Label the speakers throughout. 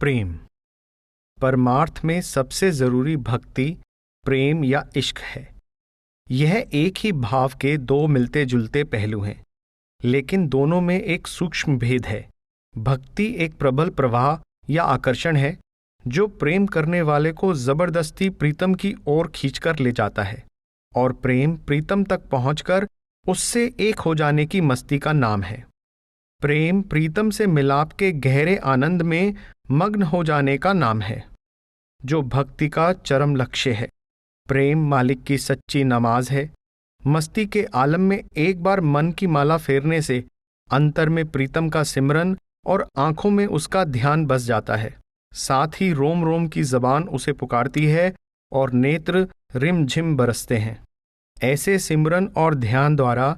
Speaker 1: प्रेम। परमार्थ में सबसे जरूरी भक्ति, प्रेम या इश्क है। यह एक ही भाव के दो मिलते जुलते पहलू हैं, लेकिन दोनों में एक सूक्ष्म भेद है। भक्ति एक प्रबल प्रवाह या आकर्षण है जो प्रेम करने वाले को जबरदस्ती प्रीतम की ओर खींचकर ले जाता है, और प्रेम प्रीतम तक पहुंचकर उससे एक हो जाने की मस्ती का नाम है। प्रेम प्रीतम से मिलाप के गहरे आनंद में मग्न हो जाने का नाम है, जो भक्ति का चरम लक्ष्य है। प्रेम मालिक की सच्ची नमाज है। मस्ती के आलम में एक बार मन की माला फेरने से अंतर में प्रीतम का सिमरन और आंखों में उसका ध्यान बस जाता है। साथ ही रोम रोम की जबान उसे पुकारती है और नेत्र रिमझिम बरसते हैं। ऐसे सिमरन और ध्यान द्वारा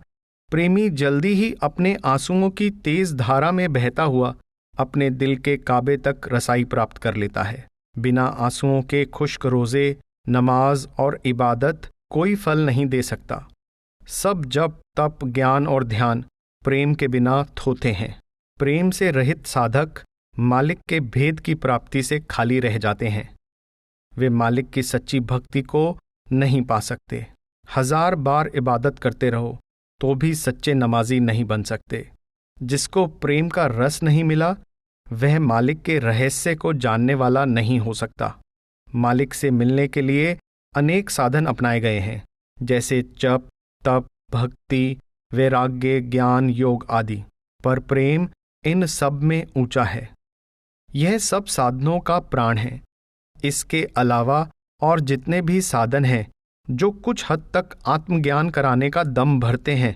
Speaker 1: प्रेमी जल्दी ही अपने आंसुओं की तेज धारा में बहता हुआ अपने दिल के काबे तक रसाई प्राप्त कर लेता है। बिना आंसुओं के खुश्क रोजे, नमाज और इबादत कोई फल नहीं दे सकता। सब जप, तप, ज्ञान और ध्यान प्रेम के बिना थोथे हैं। प्रेम से रहित साधक मालिक के भेद की प्राप्ति से खाली रह जाते हैं। वे मालिक की सच्ची भक्ति को नहीं पा सकते। 1000 बार इबादत करते रहो तो भी सच्चे नमाजी नहीं बन सकते। जिसको प्रेम का रस नहीं मिला, वह मालिक के रहस्य को जानने वाला नहीं हो सकता। मालिक से मिलने के लिए अनेक साधन अपनाए गए हैं, जैसे जप, तप, भक्ति, वैराग्य, ज्ञान, योग आदि, पर प्रेम इन सब में ऊंचा है। यह सब साधनों का प्राण है। इसके अलावा और जितने भी साधन हैं जो कुछ हद तक आत्मज्ञान कराने का दम भरते हैं,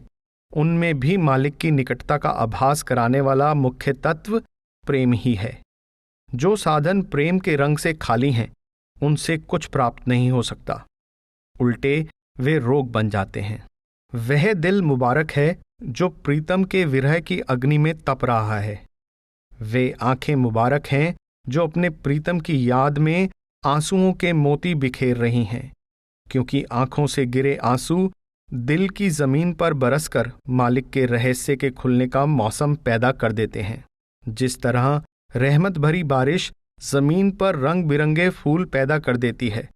Speaker 1: उनमें भी मालिक की निकटता का आभास कराने वाला मुख्य तत्व प्रेम ही है। जो साधन प्रेम के रंग से खाली हैं, उनसे कुछ प्राप्त नहीं हो सकता। उल्टे वे रोग बन जाते हैं। वह दिल मुबारक है जो प्रीतम के विरह की अग्नि में तप रहा है। वे आंखें मुबारक हैं जो अपने प्रीतम की याद में आंसुओं के मोती बिखेर रही हैं, क्योंकि आंखों से गिरे आंसू दिल की जमीन पर बरसकर मालिक के रहस्य के खुलने का मौसम पैदा कर देते हैं। जिस तरह रहमत भरी बारिश जमीन पर रंग बिरंगे फूल पैदा कर देती है,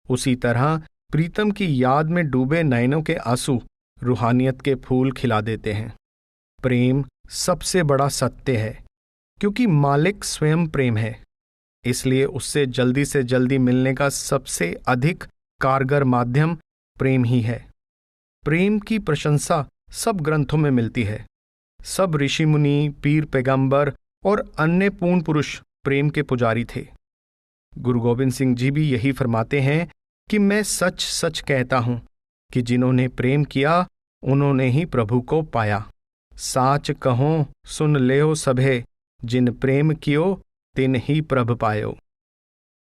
Speaker 1: उसी तरह प्रीतम की याद में डूबे नयनों के आंसू रूहानियत के फूल खिला देते हैं। प्रेम सबसे बड़ा सत्य है, क्योंकि मालिक स्वयं प्रेम है। इसलिए उससे जल्दी से जल्दी मिलने का सबसे अधिक कारगर माध्यम प्रेम ही है। प्रेम की प्रशंसा सब ग्रंथों में मिलती है। सब ऋषि मुनि, पीर, पैगंबर और अन्य पूर्ण पुरुष प्रेम के पुजारी थे। गुरु गोविंद सिंह जी भी यही फरमाते हैं कि मैं सच सच कहता हूं कि जिन्होंने प्रेम किया उन्होंने ही प्रभु को पाया। साच कहो सुन लेओ सभे, जिन प्रेम कियो तिन ही प्रभ पायो।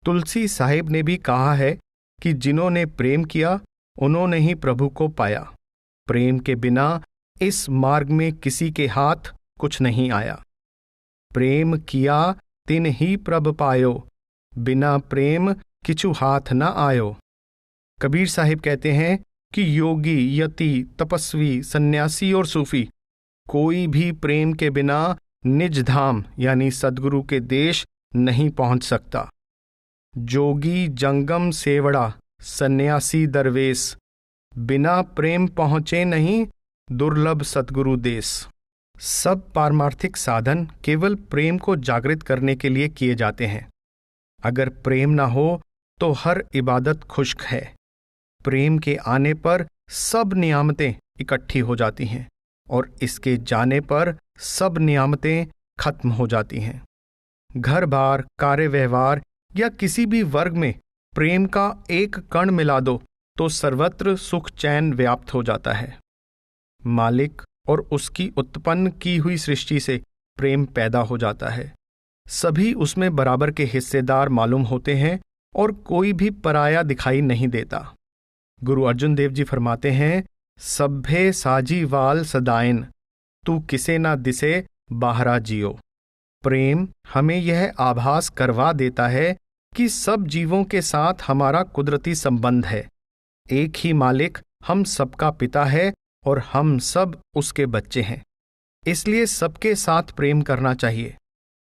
Speaker 1: तुलसी साहिब ने भी कहा है कि जिन्होंने प्रेम किया उन्होंने ही प्रभु को पाया। प्रेम के बिना इस मार्ग में किसी के हाथ कुछ नहीं आया। प्रेम किया तिन ही प्रभ पायो, बिना प्रेम किछु हाथ न आयो। कबीर साहिब कहते हैं कि योगी, यति, तपस्वी, सन्यासी और सूफी कोई भी प्रेम के बिना निज धाम यानी सद्गुरु के देश नहीं पहुंच सकता। जोगी जंगम सेवड़ा, सन्यासी दरवेश, बिना प्रेम पहुंचे नहीं दुर्लभ सद्गुरु देश। सब पारमार्थिक साधन केवल प्रेम को जागृत करने के लिए किए जाते हैं। अगर प्रेम ना हो तो हर इबादत खुश्क है। प्रेम के आने पर सब नियामतें इकट्ठी हो जाती हैं और इसके जाने पर सब नियामतें खत्म हो जाती हैं। घर बार, कार्य व्यवहार या किसी भी वर्ग में प्रेम का एक कण मिला दो तो सर्वत्र सुख चैन व्याप्त हो जाता है। मालिक और उसकी उत्पन्न की हुई सृष्टि से प्रेम पैदा हो जाता है। सभी उसमें बराबर के हिस्सेदार मालूम होते हैं और कोई भी पराया दिखाई नहीं देता। गुरु अर्जुन देव जी फरमाते हैं, सभ्भे साजी वाल सदायन, तू किसे ना दिसे बाहरा जियो। प्रेम हमें यह आभास करवा देता है कि सब जीवों के साथ हमारा कुदरती संबंध है। एक ही मालिक हम सबका पिता है और हम सब उसके बच्चे हैं। इसलिए सबके साथ प्रेम करना चाहिए।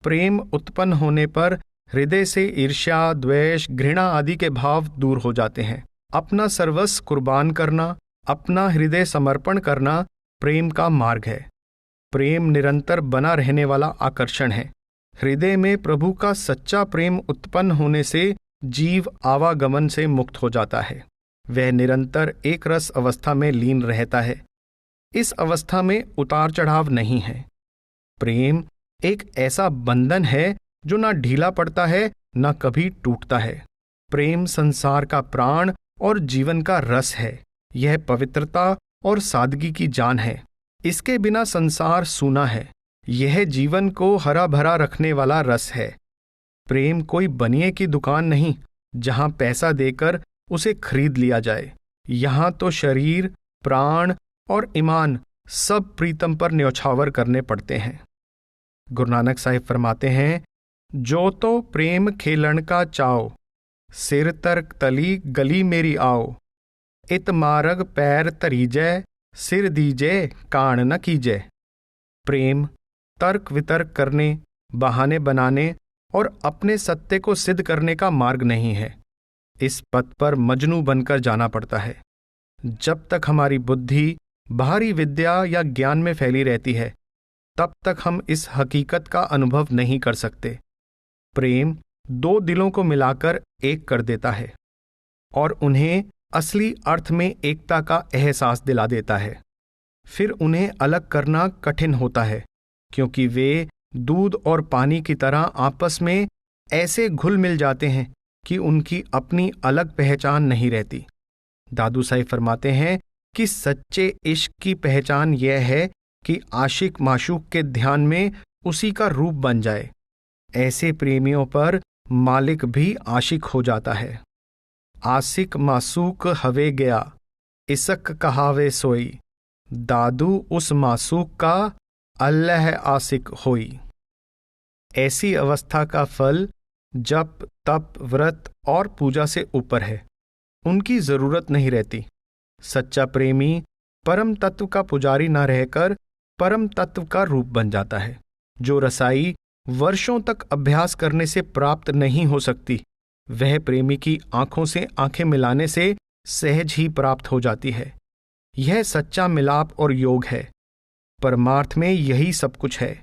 Speaker 1: प्रेम उत्पन्न होने पर हृदय से ईर्ष्या, द्वेष, घृणा आदि के भाव दूर हो जाते हैं। अपना सर्वस्व कुर्बान करना, अपना हृदय समर्पण करना प्रेम का मार्ग है। प्रेम निरंतर बना रहने वाला आकर्षण है। हृदय में प्रभु का सच्चा प्रेम उत्पन्न होने से जीव आवागमन से मुक्त हो जाता है। वह निरंतर एक रस अवस्था में लीन रहता है। इस अवस्था में उतार चढ़ाव नहीं है। प्रेम एक ऐसा बंधन है जो ना ढीला पड़ता है, ना कभी टूटता है। प्रेम संसार का प्राण और जीवन का रस है। यह पवित्रता और सादगी की जान है। इसके बिना संसार सूना है। यह जीवन को हरा भरा रखने वाला रस है। प्रेम कोई बनिए की दुकान नहीं जहां पैसा देकर उसे खरीद लिया जाए। यहां तो शरीर, प्राण और ईमान सब प्रीतम पर न्यौछावर करने पड़ते हैं। गुरु नानक साहिब फरमाते हैं, जो तो प्रेम खेलन का चाओ, सिर तर्क तली गली मेरी आओ, इत मारग पैर तरीजय, सिर दीजय कान न कीजय। प्रेम तर्क वितर्क करने, बहाने बनाने और अपने सत्य को सिद्ध करने का मार्ग नहीं है। इस पथ पर मजनू बनकर जाना पड़ता है। जब तक हमारी बुद्धि बाहरी विद्या या ज्ञान में फैली रहती है, तब तक हम इस हकीकत का अनुभव नहीं कर सकते। प्रेम दो दिलों को मिलाकर एक कर देता है और उन्हें असली अर्थ में एकता का एहसास दिला देता है। फिर उन्हें अलग करना कठिन होता है, क्योंकि वे दूध और पानी की तरह आपस में ऐसे घुल मिल जाते हैं कि उनकी अपनी अलग पहचान नहीं रहती। दादू साहिब फरमाते हैं कि सच्चे इश्क की पहचान यह है कि आशिक माशूक के ध्यान में उसी का रूप बन जाए। ऐसे प्रेमियों पर मालिक भी आशिक हो जाता है। आशिक मासूक हवे गया, इसक कहावे सोई, दादू उस मासूक का अल्लाह आशिक होई। ऐसी अवस्था का फल जप, तप, व्रत और पूजा से ऊपर है। उनकी जरूरत नहीं रहती। सच्चा प्रेमी परम तत्व का पुजारी न रहकर परम तत्व का रूप बन जाता है। जो रसाई वर्षों तक अभ्यास करने से प्राप्त नहीं हो सकती, वह प्रेमी की आंखों से आंखें मिलाने से सहज ही प्राप्त हो जाती है। यह सच्चा मिलाप और योग है। परमार्थ में यही सब कुछ है।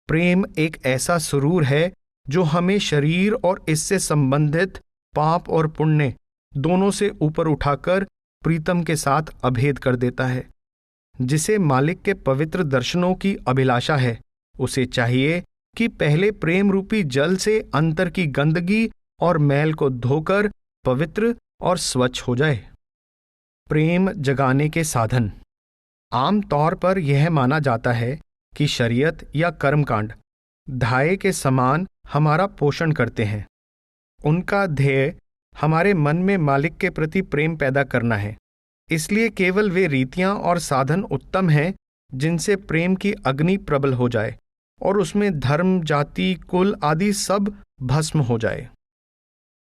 Speaker 1: प्रेम एक ऐसा सुरूर है जो हमें शरीर और इससे संबंधित पाप और पुण्य दोनों से ऊपर उठाकर प्रीतम के साथ अभेद कर देता है। जिसे मालिक के पवित्र दर्शनों की अभिलाषा है, उसे चाहिए कि पहले प्रेम रूपी जल से अंतर की गंदगी और मैल को धोकर पवित्र और स्वच्छ हो जाए। प्रेम जगाने के साधन। आम तौर पर यह माना जाता है कि शरीयत या कर्मकांड धाये के समान हमारा पोषण करते हैं। उनका ध्येय हमारे मन में मालिक के प्रति प्रेम पैदा करना है। इसलिए केवल वे रीतियां और साधन उत्तम हैं जिनसे प्रेम की अग्नि प्रबल हो जाए और उसमें धर्म, जाति, कुल आदि सब भस्म हो जाए।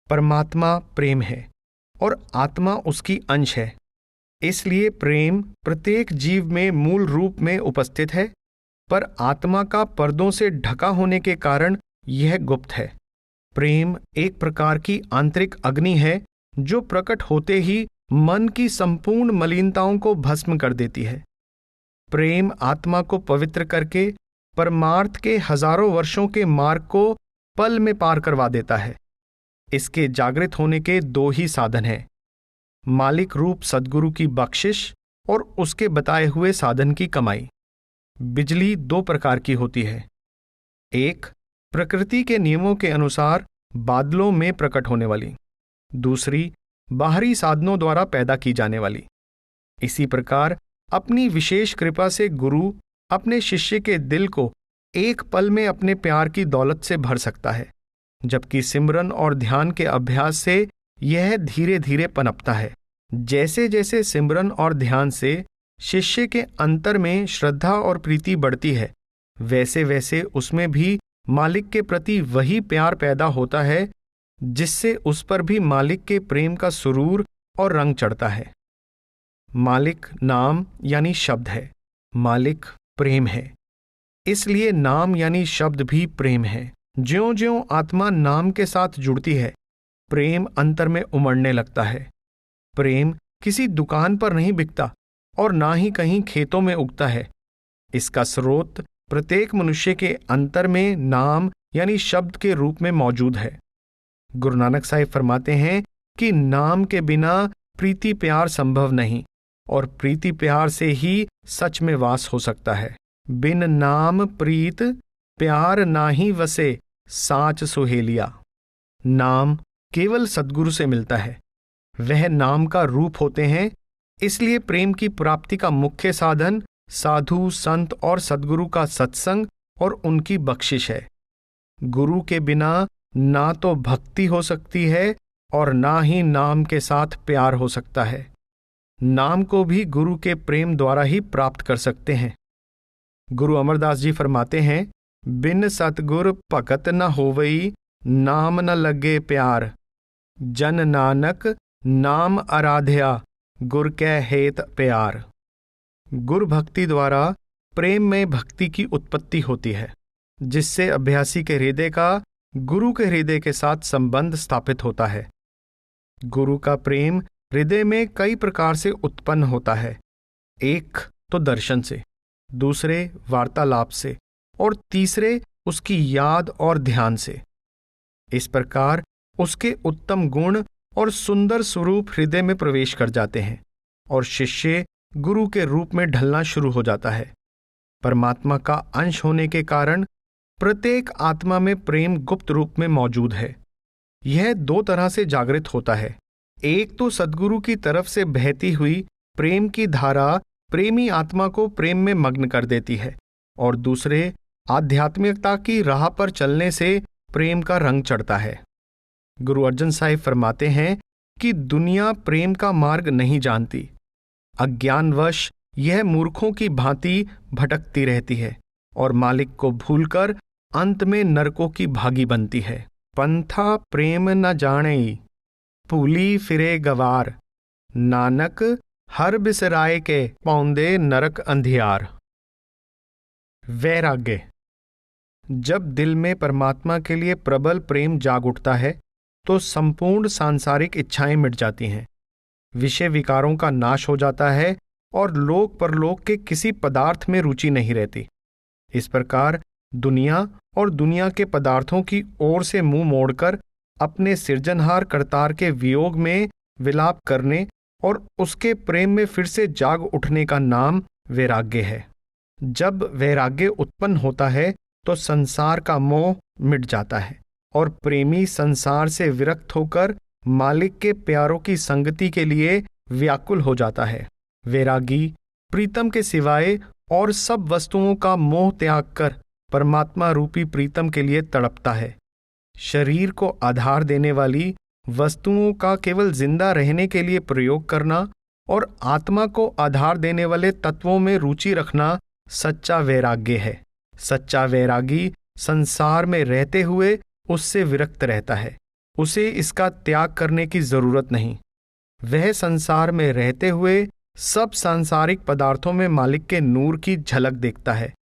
Speaker 1: परमात्मा प्रेम है और आत्मा उसकी अंश है। इसलिए प्रेम प्रत्येक जीव में मूल रूप में उपस्थित है, पर आत्मा का पर्दों से ढका होने के कारण यह गुप्त है। प्रेम एक प्रकार की आंतरिक अग्नि है जो प्रकट होते ही मन की संपूर्ण मलिनताओं को भस्म कर देती है। प्रेम आत्मा को पवित्र करके परमार्थ के हजारों वर्षों के मार्ग को पल में पार करवा देता है। इसके जागृत होने के दो ही साधन हैं, मालिक रूप सद्गुरु की बख्शिश और उसके बताए हुए साधन की कमाई। बिजली दो प्रकार की होती है। एक, प्रकृति के नियमों के अनुसार बादलों में प्रकट होने वाली। दूसरी, बाहरी साधनों द्वारा पैदा की जाने वाली। इसी प्रकार अपनी विशेष कृपा से गुरु अपने शिष्य के दिल को एक पल में अपने प्यार की दौलत से भर सकता है, जबकि सिमरन और ध्यान के अभ्यास से यह धीरे धीरे पनपता है। जैसे जैसे सिमरन और ध्यान से शिष्य के अंतर में श्रद्धा और प्रीति बढ़ती है, वैसे वैसे उसमें भी मालिक के प्रति वही प्यार पैदा होता है जिससे उस पर भी मालिक के प्रेम का सुरूर और रंग चढ़ता है। मालिक नाम यानी शब्द है, मालिक प्रेम है, इसलिए नाम यानी शब्द भी प्रेम है। ज्यों ज्यों आत्मा नाम के साथ जुड़ती है, प्रेम अंतर में उमड़ने लगता है। प्रेम किसी दुकान पर नहीं बिकता और ना ही कहीं खेतों में उगता है। इसका स्रोत प्रत्येक मनुष्य के अंतर में नाम यानी शब्द के रूप में मौजूद है। गुरु नानक साहिब फरमाते हैं कि नाम के बिना प्रीति प्यार संभव नहीं, और प्रीति प्यार से ही सच में वास हो सकता है। बिन नाम प्रीत प्यार नाही वसे, साच सुहेलिया। नाम केवल सद्गुरु से मिलता है, वह नाम का रूप होते हैं। इसलिए प्रेम की प्राप्ति का मुख्य साधन साधु संत और सद्गुरु का सत्संग और उनकी बख्शिश है। गुरु के बिना ना तो भक्ति हो सकती है और ना ही नाम के साथ प्यार हो सकता है। नाम को भी गुरु के प्रेम द्वारा ही प्राप्त कर सकते हैं। गुरु अमरदास जी फरमाते हैं, बिन सतगुर भगत न होवई, नाम न लगे प्यार। जन नानक नाम आराध्या, गुर कै हेत प्यार। गुरु भक्ति द्वारा प्रेम में भक्ति की उत्पत्ति होती है, जिससे अभ्यासी के हृदय का गुरु के हृदय के साथ संबंध स्थापित होता है। गुरु का प्रेम हृदय में कई प्रकार से उत्पन्न होता है। एक तो दर्शन से, दूसरे वार्तालाप से, और तीसरे उसकी याद और ध्यान से। इस प्रकार उसके उत्तम गुण और सुंदर स्वरूप हृदय में प्रवेश कर जाते हैं और शिष्य गुरु के रूप में ढलना शुरू हो जाता है। परमात्मा का अंश होने के कारण प्रत्येक आत्मा में प्रेम गुप्त रूप में मौजूद है। यह दो तरह से जागृत होता है। एक तो सद्गुरु की तरफ से बहती हुई प्रेम की धारा प्रेमी आत्मा को प्रेम में मग्न कर देती है, और दूसरे आध्यात्मिकता की राह पर चलने से प्रेम का रंग चढ़ता है। गुरु अर्जन साहिब फरमाते हैं कि दुनिया प्रेम का मार्ग नहीं जानती। अज्ञानवश यह मूर्खों की भांति भटकती रहती है और मालिक को भूलकर अंत में नरकों की भागी बनती है। पंथा प्रेम न जाने, भूली फिरे गवार। नानक हर बिसराए के, पौंदे नरक अंधियार। वैराग्य। जब दिल में परमात्मा के लिए प्रबल प्रेम जाग उठता है तो संपूर्ण सांसारिक इच्छाएं मिट जाती हैं, विषय विकारों का नाश हो जाता है और लोक परलोक के किसी पदार्थ में रुचि नहीं रहती। इस प्रकार दुनिया और दुनिया के पदार्थों की ओर से मुंह मोड़कर अपने सृजनहार करतार के वियोग में विलाप करने और उसके प्रेम में फिर से जाग उठने का नाम वैराग्य है। जब वैराग्य उत्पन्न होता है तो संसार का मोह मिट जाता है और प्रेमी संसार से विरक्त होकर मालिक के प्यारों की संगति के लिए व्याकुल हो जाता है। वैरागी प्रीतम के सिवाय और सब वस्तुओं का मोह त्याग कर परमात्मा रूपी प्रीतम के लिए तड़पता है। शरीर को आधार देने वाली वस्तुओं का केवल जिंदा रहने के लिए प्रयोग करना और आत्मा को आधार देने वाले तत्वों में रुचि रखना सच्चा वैराग्य है। सच्चा वैरागी संसार में रहते हुए उससे विरक्त रहता है। उसे इसका त्याग करने की जरूरत नहीं। वह संसार में रहते हुए सब सांसारिक पदार्थों में मालिक के नूर की झलक देखता है।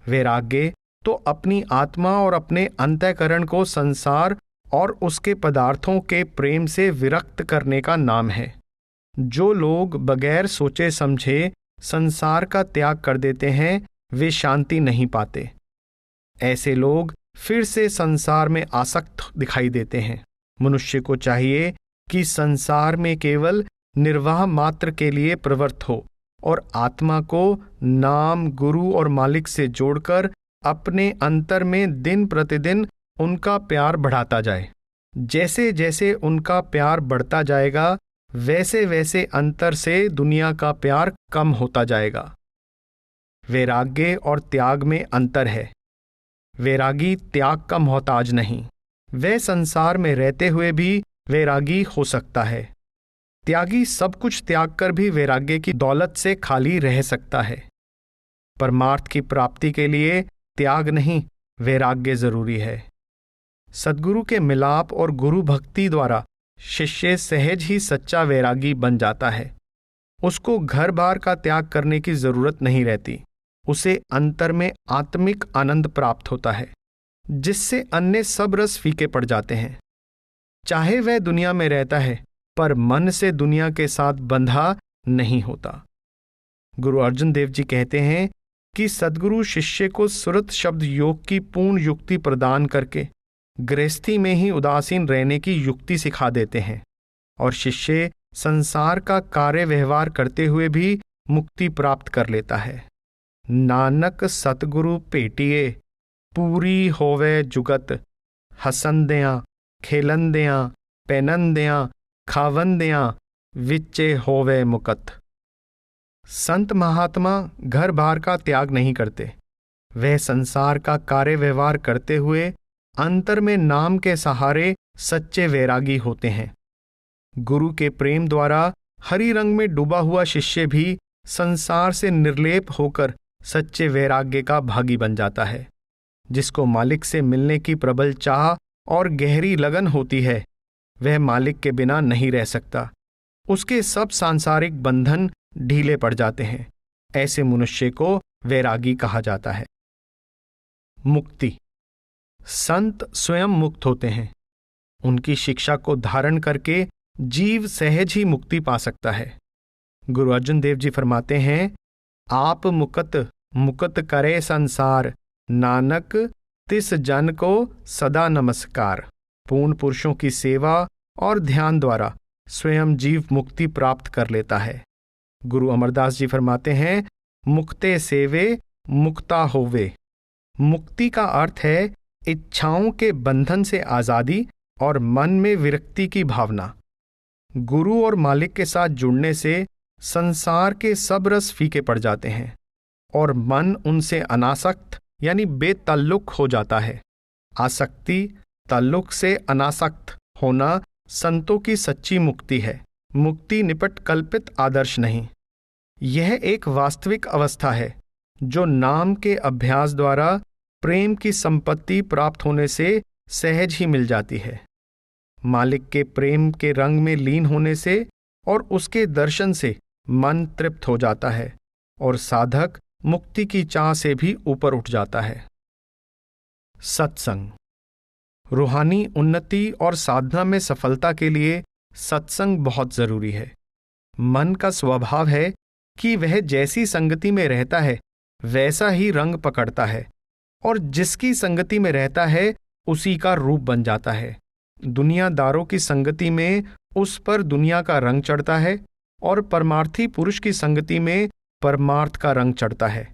Speaker 1: वैराग्य तो अपनी आत्मा और अपने अंतःकरण को संसार और उसके पदार्थों के प्रेम से विरक्त करने का नाम है। जो लोग बगैर सोचे समझे संसार का त्याग कर देते हैं, वे शांति नहीं पाते। ऐसे लोग फिर से संसार में आसक्त दिखाई देते हैं। मनुष्य को चाहिए कि संसार में केवल निर्वाह मात्र के लिए प्रवृत्त हो और आत्मा को नाम, गुरु और मालिक से जोड़कर अपने अंतर में दिन प्रतिदिन उनका प्यार बढ़ाता जाए। जैसे जैसे उनका प्यार बढ़ता जाएगा, वैसे वैसे अंतर से दुनिया का प्यार कम होता जाएगा। वैराग्य और त्याग में अंतर है। वैरागी त्याग का मोहताज नहीं, वह संसार में रहते हुए भी वैरागी हो सकता है। त्यागी सब कुछ त्याग कर भी वैराग्य की दौलत से खाली रह सकता है। परमार्थ की प्राप्ति के लिए त्याग नहीं, वैराग्य जरूरी है। सद्गुरु के मिलाप और गुरु भक्ति द्वारा शिष्य सहज ही सच्चा वैरागी बन जाता है। उसको घर बार का त्याग करने की जरूरत नहीं रहती। उसे अंतर में आत्मिक आनंद प्राप्त होता है। जिससे अन्य सब रस फीके पड़ जाते हैं। चाहे वह दुनिया में रहता है, पर मन से दुनिया के साथ बंधा नहीं होता। गुरु अर्जुन देव जी कहते हैं कि सद्गुरु शिष्य को सुरत शब्द योग की पूर्ण युक्ति प्रदान करके गृहस्थी में ही उदासीन रहने की युक्ति सिखा देते हैं, और शिष्य संसार का कार्य व्यवहार करते हुए भी मुक्ति प्राप्त कर लेता है। नानक सतगुरु भेटिए, पूरी होवे जुगत, हसंदियां खेलंदियां पहनंदियां खावंदियां, विच्चे होवे मुकत। संत महात्मा घर बार का त्याग नहीं करते। वह संसार का कार्य व्यवहार करते हुए अंतर में नाम के सहारे सच्चे वैरागी होते हैं। गुरु के प्रेम द्वारा हरि रंग में डूबा हुआ शिष्य भी संसार से निर्लेप होकर सच्चे वैराग्य का भागी बन जाता है। जिसको मालिक से मिलने की प्रबल चाह और गहरी लगन होती है, वह मालिक के बिना नहीं रह सकता। उसके सब सांसारिक बंधन ढीले पड़ जाते हैं। ऐसे मनुष्य को वैरागी कहा जाता है। मुक्ति। संत स्वयं मुक्त होते हैं। उनकी शिक्षा को धारण करके जीव सहज ही मुक्ति पा सकता है। गुरु अर्जुन देव जी फरमाते हैं, आप मुकत मुकत करे संसार, नानक तिस जन को सदा नमस्कार। पूर्ण पुरुषों की सेवा और ध्यान द्वारा स्वयं जीव मुक्ति प्राप्त कर लेता है। गुरु अमरदास जी फरमाते हैं, मुक्ते सेवे मुक्ता होवे। मुक्ति का अर्थ है इच्छाओं के बंधन से आजादी और मन में विरक्ति की भावना। गुरु और मालिक के साथ जुड़ने से संसार के सब रस फीके पड़ जाते हैं और मन उनसे अनासक्त यानी बेताल्लुक हो जाता है। आसक्ति, ताल्लुक से अनासक्त होना संतों की सच्ची मुक्ति है। मुक्ति निपट कल्पित आदर्श नहीं, यह एक वास्तविक अवस्था है जो नाम के अभ्यास द्वारा प्रेम की संपत्ति प्राप्त होने से सहज ही मिल जाती है। मालिक के प्रेम के रंग में लीन होने से और उसके दर्शन से मन तृप्त हो जाता है और साधक मुक्ति की चाह से भी ऊपर उठ जाता है। सत्संग। रूहानी उन्नति और साधना में सफलता के लिए सत्संग बहुत जरूरी है। मन का स्वभाव है कि वह जैसी संगति में रहता है वैसा ही रंग पकड़ता है और जिसकी संगति में रहता है उसी का रूप बन जाता है। दुनियादारों की संगति में उस पर दुनिया का रंग चढ़ता है और परमार्थी पुरुष की संगति में परमार्थ का रंग चढ़ता है।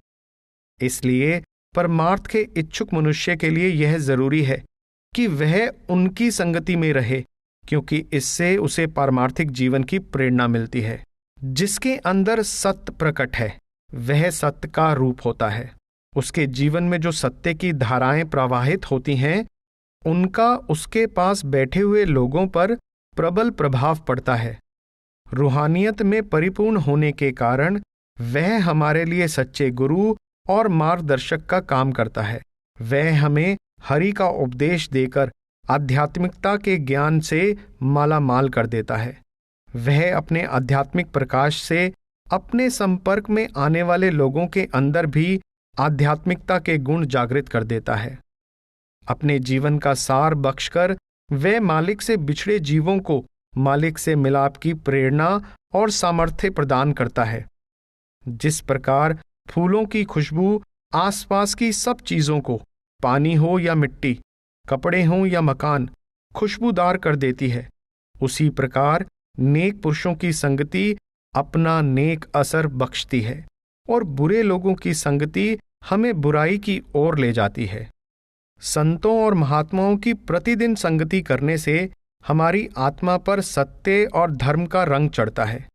Speaker 1: इसलिए परमार्थ के इच्छुक मनुष्य के लिए यह जरूरी है कि वह उनकी संगति में रहे, क्योंकि इससे उसे पारमार्थिक जीवन की प्रेरणा मिलती है। जिसके अंदर सत्य प्रकट है वह सत्य का रूप होता है। उसके जीवन में जो सत्य की धाराएं प्रवाहित होती हैं उनका उसके पास बैठे हुए लोगों पर प्रबल प्रभाव पड़ता है। रूहानियत में परिपूर्ण होने के कारण वह हमारे लिए सच्चे गुरु और मार्गदर्शक का काम करता है। वह हमें हरि का उपदेश देकर आध्यात्मिकता के ज्ञान से माला माल कर देता है। वह अपने आध्यात्मिक प्रकाश से अपने संपर्क में आने वाले लोगों के अंदर भी आध्यात्मिकता के गुण जागृत कर देता है। अपने जीवन का सार बख्शकर वह मालिक से बिछड़े जीवों को मालिक से मिलाप की प्रेरणा और सामर्थ्य प्रदान करता है। जिस प्रकार फूलों की खुशबू आसपास की सब चीजों को, पानी हो या मिट्टी, कपड़े हों या मकान, खुशबूदार कर देती है, उसी प्रकार नेक पुरुषों की संगति अपना नेक असर बख्शती है और बुरे लोगों की संगति हमें बुराई की ओर ले जाती है। संतों और महात्माओं की प्रतिदिन संगति करने से हमारी आत्मा पर सत्य और धर्म का रंग चढ़ता है।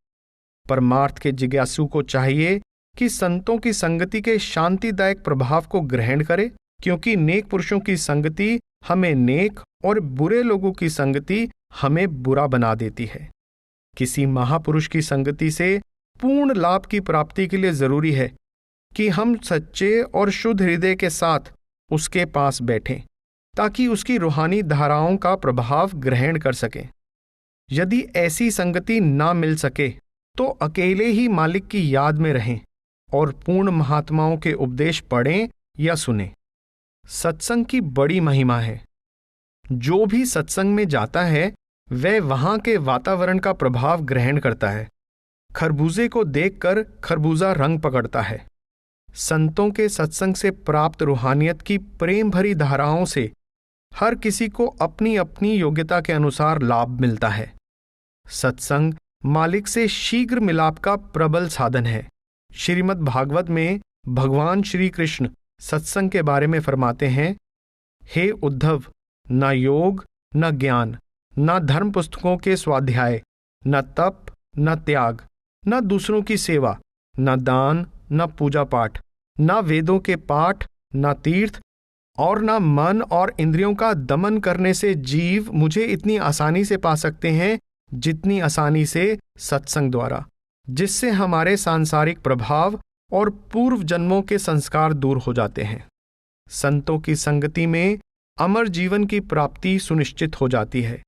Speaker 1: परमार्थ के जिज्ञासु को चाहिए कि संतों की संगति के शांतिदायक प्रभाव को ग्रहण करे, क्योंकि नेक पुरुषों की संगति हमें नेक और बुरे लोगों की संगति हमें बुरा बना देती है। किसी महापुरुष की संगति से पूर्ण लाभ की प्राप्ति के लिए जरूरी है कि हम सच्चे और शुद्ध हृदय के साथ उसके पास बैठें, ताकि उसकी रूहानी धाराओं का प्रभाव ग्रहण कर सकें। यदि ऐसी संगति ना मिल सके तो अकेले ही मालिक की याद में रहें और पूर्ण महात्माओं के उपदेश पढ़ें या सुनें। सत्संग की बड़ी महिमा है। जो भी सत्संग में जाता है वह वहां के वातावरण का प्रभाव ग्रहण करता है। खरबूजे को देखकर खरबूजा रंग पकड़ता है। संतों के सत्संग से प्राप्त रूहानियत की प्रेम भरी धाराओं से हर किसी को अपनी अपनी योग्यता के अनुसार लाभ मिलता है। सत्संग मालिक से शीघ्र मिलाप का प्रबल साधन है। श्रीमद् भागवत में भगवान श्री कृष्ण सत्संग के बारे में फरमाते हैं, हे उद्धव, न योग न ज्ञान, न धर्म पुस्तकों के स्वाध्याय, न तप न त्याग, न दूसरों की सेवा, न दान न पूजा पाठ, न वेदों के पाठ, न तीर्थ और न मन और इंद्रियों का दमन करने से जीव मुझे इतनी आसानी से पा सकते हैं जितनी आसानी से सत्संग द्वारा, जिससे हमारे सांसारिक प्रभाव और पूर्व जन्मों के संस्कार दूर हो जाते हैं। संतों की संगति में अमर जीवन की प्राप्ति सुनिश्चित हो जाती है।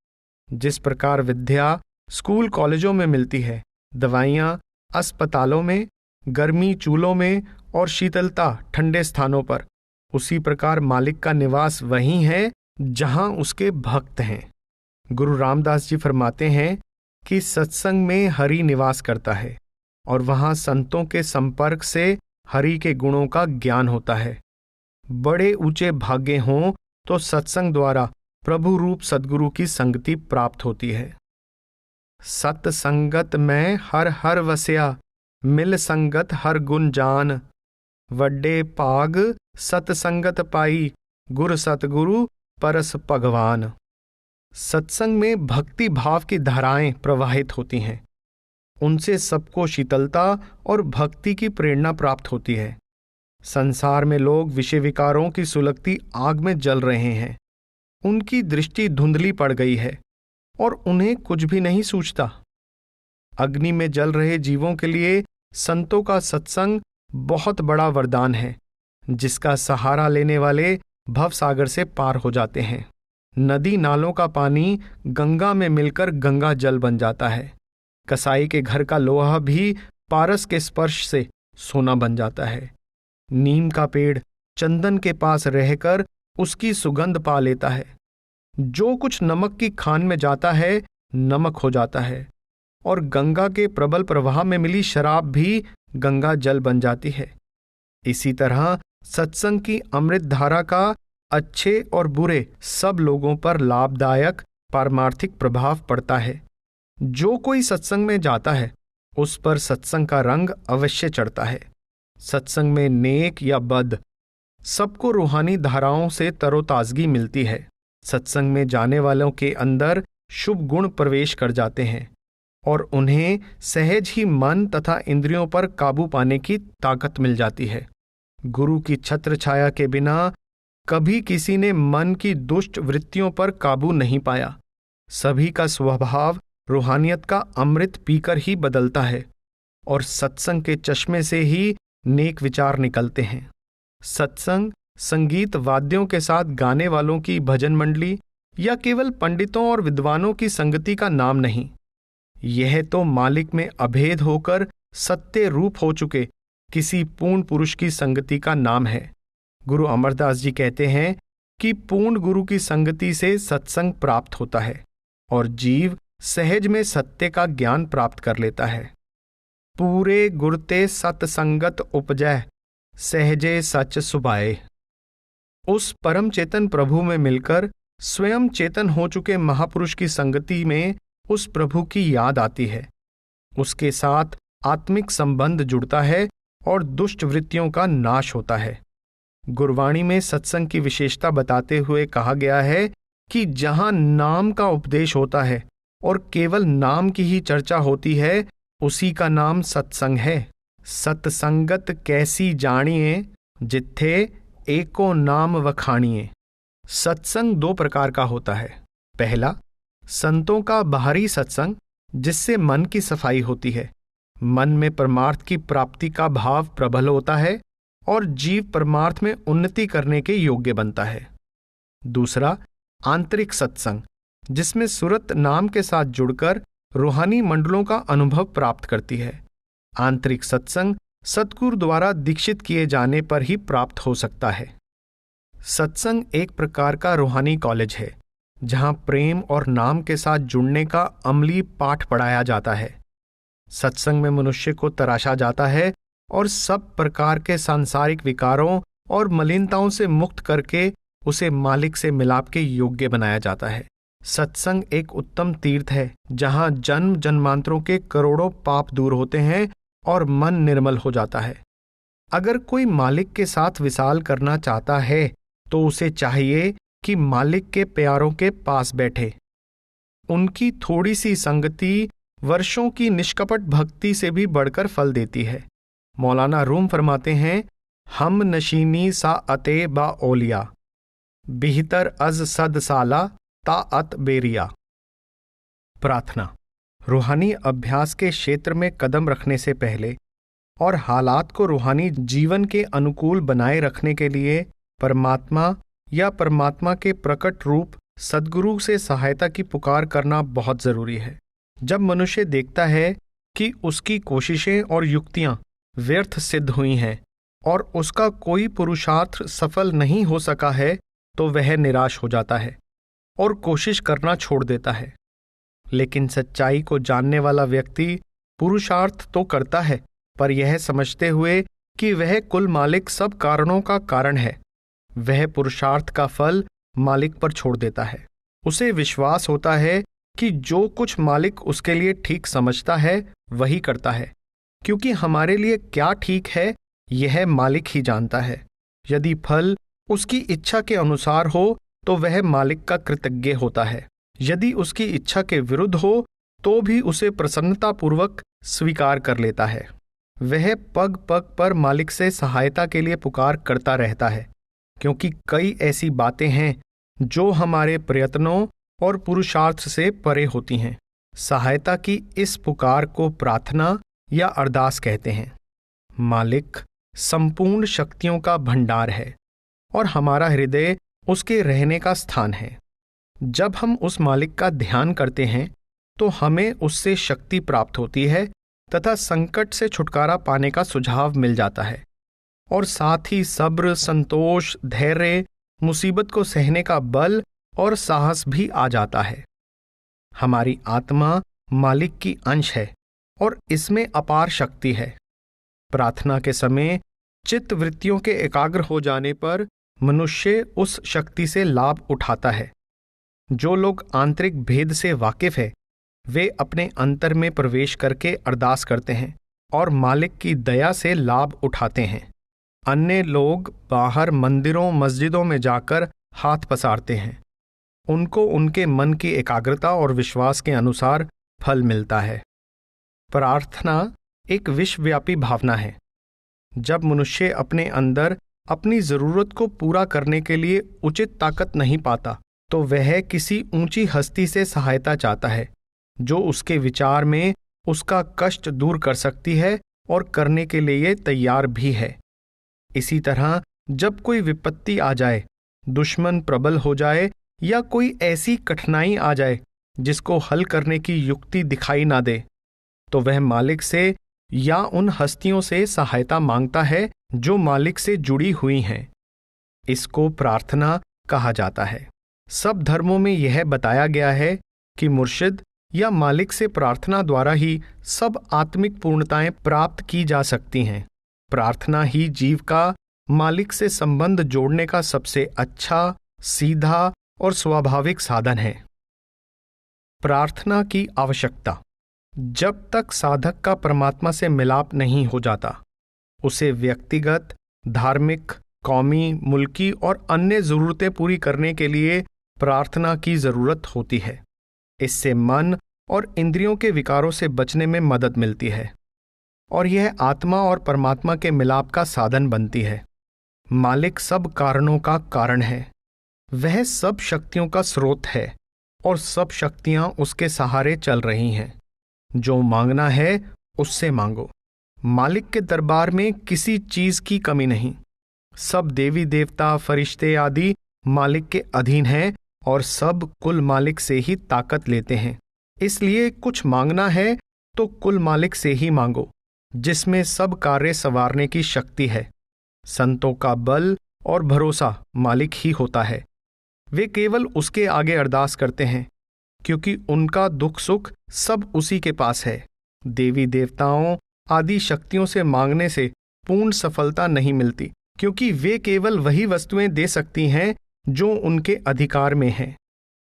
Speaker 1: जिस प्रकार विद्या स्कूल कॉलेजों में मिलती है, दवाइयाँ अस्पतालों में, गर्मी चूल्हों में और शीतलता ठंडे स्थानों पर, उसी प्रकार मालिक का निवास वहीं है जहां उसके भक्त हैं। गुरु रामदास जी फरमाते हैं कि सत्संग में हरि निवास करता है और वहां संतों के संपर्क से हरि के गुणों का ज्ञान होता है। बड़े ऊंचे भाग्य हों तो सत्संग द्वारा प्रभु रूप सद्गुरु की संगति प्राप्त होती है। सत्संगत में हर हर वस्या, मिल संगत हर गुण जान, वड्डे पाग सत्संगत पाई, गुर सतगुरु परस भगवान। सत्संग में भक्ति भाव की धाराएं प्रवाहित होती हैं। उनसे सबको शीतलता और भक्ति की प्रेरणा प्राप्त होती है। संसार में लोग विषय विकारों की सुलगती आग में जल रहे हैं। उनकी दृष्टि धुंधली पड़ गई है और उन्हें कुछ भी नहीं सूझता। अग्नि में जल रहे जीवों के लिए संतों का सत्संग बहुत बड़ा वरदान है, जिसका सहारा लेने वाले भवसागर से पार हो जाते हैं। नदी नालों का पानी गंगा में मिलकर गंगा जल बन जाता है। कसाई के घर का लोहा भी पारस के स्पर्श से सोना बन जाता है। नीम का पेड़ चंदन के पास रहकर उसकी सुगंध पा लेता है। जो कुछ नमक की खान में जाता है नमक हो जाता है, और गंगा के प्रबल प्रवाह में मिली शराब भी गंगा जल बन जाती है। इसी तरह सत्संग की अमृत धारा का अच्छे और बुरे सब लोगों पर लाभदायक पारमार्थिक प्रभाव पड़ता है। जो कोई सत्संग में जाता है उस पर सत्संग का रंग अवश्य चढ़ता है। सत्संग में नेक या बद सबको रूहानी धाराओं से तरोताजगी मिलती है। सत्संग में जाने वालों के अंदर शुभ गुण प्रवेश कर जाते हैं और उन्हें सहज ही मन तथा इंद्रियों पर काबू पाने की ताकत मिल जाती है। गुरु की छत्र छाया के बिना कभी किसी ने मन की दुष्ट वृत्तियों पर काबू नहीं पाया। सभी का स्वभाव रूहानियत का अमृत पीकर ही बदलता है और सत्संग के चश्मे से ही नेक विचार निकलते हैं। सत्संग संगीत वाद्यों के साथ गाने वालों की भजन मंडली या केवल पंडितों और विद्वानों की संगति का नाम नहीं, यह तो मालिक में अभेद होकर सत्य रूप हो चुके किसी पूर्ण पुरुष की संगति का नाम है। गुरु अमरदास जी कहते हैं कि पूर्ण गुरु की संगति से सत्संग प्राप्त होता है और जीव सहज में सत्य का ज्ञान प्राप्त कर लेता है। पूरे गुरते सत्संगत उपजय, सहजे सच सुभाए। उस परम चेतन प्रभु में मिलकर स्वयं चेतन हो चुके महापुरुष की संगति में उस प्रभु की याद आती है। उसके साथ आत्मिक संबंध जुड़ता है और दुष्ट वृत्तियों का नाश होता है। गुरवाणी में सत्संग की विशेषता बताते हुए कहा गया है कि जहां नाम का उपदेश होता है और केवल नाम की ही चर्चा होती है, उसी का नाम सत्संग है। सत्संगत कैसी जानिए, जिथे एको नाम वखानिए। सत्संग दो प्रकार का होता है। पहला, संतों का बाहरी सत्संग, जिससे मन की सफाई होती है, मन में परमार्थ की प्राप्ति का भाव प्रबल होता है और जीव परमार्थ में उन्नति करने के योग्य बनता है। दूसरा, आंतरिक सत्संग, जिसमें सुरत नाम के साथ जुड़कर रूहानी मंडलों का अनुभव प्राप्त करती है। आंतरिक सत्संग सतगुरु द्वारा दीक्षित किए जाने पर ही प्राप्त हो सकता है। सत्संग एक प्रकार का रूहानी कॉलेज है जहां प्रेम और नाम के साथ जुड़ने का अमली पाठ पढ़ाया जाता है। सत्संग में मनुष्य को तराशा जाता है और सब प्रकार के सांसारिक विकारों और मलिनताओं से मुक्त करके उसे मालिक से मिलाप के योग्य बनाया जाता है। सत्संग एक उत्तम तीर्थ है जहां जन्म जन्मांतरों के करोड़ों पाप दूर होते हैं और मन निर्मल हो जाता है। अगर कोई मालिक के साथ विसाल करना चाहता है तो उसे चाहिए कि मालिक के प्यारों के पास बैठे। उनकी थोड़ी सी संगति वर्षों की निष्कपट भक्ति से भी बढ़कर फल देती है। मौलाना रूम फरमाते हैं, हम नशीनी सा अते बा ओलिया बिहतर अज सद साला ता अत बेरिया। प्रार्थना रूहानी अभ्यास के क्षेत्र में कदम रखने से पहले और हालात को रूहानी जीवन के अनुकूल बनाए रखने के लिए परमात्मा या परमात्मा के प्रकट रूप सद्गुरु से सहायता की पुकार करना बहुत जरूरी है। जब मनुष्य देखता है कि उसकी कोशिशें और युक्तियां व्यर्थ सिद्ध हुई हैं और उसका कोई पुरुषार्थ सफल नहीं हो सका है तो वह निराश हो जाता है और कोशिश करना छोड़ देता है। लेकिन सच्चाई को जानने वाला व्यक्ति पुरुषार्थ तो करता है, पर यह समझते हुए कि वह कुल मालिक सब कारणों का कारण है, वह पुरुषार्थ का फल मालिक पर छोड़ देता है। उसे विश्वास होता है कि जो कुछ मालिक उसके लिए ठीक समझता है वही करता है, क्योंकि हमारे लिए क्या ठीक है यह मालिक ही जानता है। यदि फल उसकी इच्छा के अनुसार हो तो वह मालिक का कृतज्ञ होता है। यदि उसकी इच्छा के विरुद्ध हो तो भी उसे प्रसन्नतापूर्वक स्वीकार कर लेता है। वह पग पग पर मालिक से सहायता के लिए पुकार करता रहता है, क्योंकि कई ऐसी बातें हैं जो हमारे प्रयत्नों और पुरुषार्थ से परे होती हैं। सहायता की इस पुकार को प्रार्थना या अरदास कहते हैं। मालिक संपूर्ण शक्तियों का भंडार है और हमारा हृदय उसके रहने का स्थान है। जब हम उस मालिक का ध्यान करते हैं तो हमें उससे शक्ति प्राप्त होती है तथा संकट से छुटकारा पाने का सुझाव मिल जाता है, और साथ ही सब्र, संतोष, धैर्य, मुसीबत को सहने का बल और साहस भी आ जाता है। हमारी आत्मा मालिक की अंश है और इसमें अपार शक्ति है। प्रार्थना के समय चित्त वृत्तियों के एकाग्र हो जाने पर मनुष्य उस शक्ति से लाभ उठाता है। जो लोग आंतरिक भेद से वाकिफ है वे अपने अंतर में प्रवेश करके अरदास करते हैं और मालिक की दया से लाभ उठाते हैं। अन्य लोग बाहर मंदिरों मस्जिदों में जाकर हाथ पसारते हैं। उनको उनके मन की एकाग्रता और विश्वास के अनुसार फल मिलता है। प्रार्थना एक विश्वव्यापी भावना है। जब मनुष्य अपने अंदर अपनी जरूरत को पूरा करने के लिए उचित ताकत नहीं पाता तो वह किसी ऊंची हस्ती से सहायता चाहता है जो उसके विचार में उसका कष्ट दूर कर सकती है और करने के लिए तैयार भी है। इसी तरह जब कोई विपत्ति आ जाए, दुश्मन प्रबल हो जाए या कोई ऐसी कठिनाई आ जाए जिसको हल करने की युक्ति दिखाई ना दे, तो वह मालिक से या उन हस्तियों से सहायता मांगता है जो मालिक से जुड़ी हुई हैं। इसको प्रार्थना कहा जाता है। सब धर्मों में यह बताया गया है कि मुर्शिद या मालिक से प्रार्थना द्वारा ही सब आत्मिक पूर्णताएं प्राप्त की जा सकती हैं। प्रार्थना ही जीव का मालिक से संबंध जोड़ने का सबसे अच्छा, सीधा और स्वाभाविक साधन है। प्रार्थना की आवश्यकता। जब तक साधक का परमात्मा से मिलाप नहीं हो जाता, उसे व्यक्तिगत, धार्मिक, कौमी, मुल्की और अन्य जरूरतें पूरी करने के लिए प्रार्थना की जरूरत होती है। इससे मन और इंद्रियों के विकारों से बचने में मदद मिलती है और यह आत्मा और परमात्मा के मिलाप का साधन बनती है। मालिक सब कारणों का कारण है। वह सब शक्तियों का स्रोत है और सब शक्तियां उसके सहारे चल रही हैं। जो मांगना है उससे मांगो। मालिक के दरबार में किसी चीज की कमी नहीं। सब देवी देवता, फरिश्ते आदि मालिक के अधीन हैं और सब कुल मालिक से ही ताकत लेते हैं। इसलिए कुछ मांगना है तो कुल मालिक से ही मांगो, जिसमें सब कार्य संवारने की शक्ति है। संतों का बल और भरोसा मालिक ही होता है। वे केवल उसके आगे अरदास करते हैं क्योंकि उनका दुख सुख सब उसी के पास है। देवी देवताओं आदि शक्तियों से मांगने से पूर्ण सफलता नहीं मिलती, क्योंकि वे केवल वही वस्तुएं दे सकती हैं जो उनके अधिकार में हैं।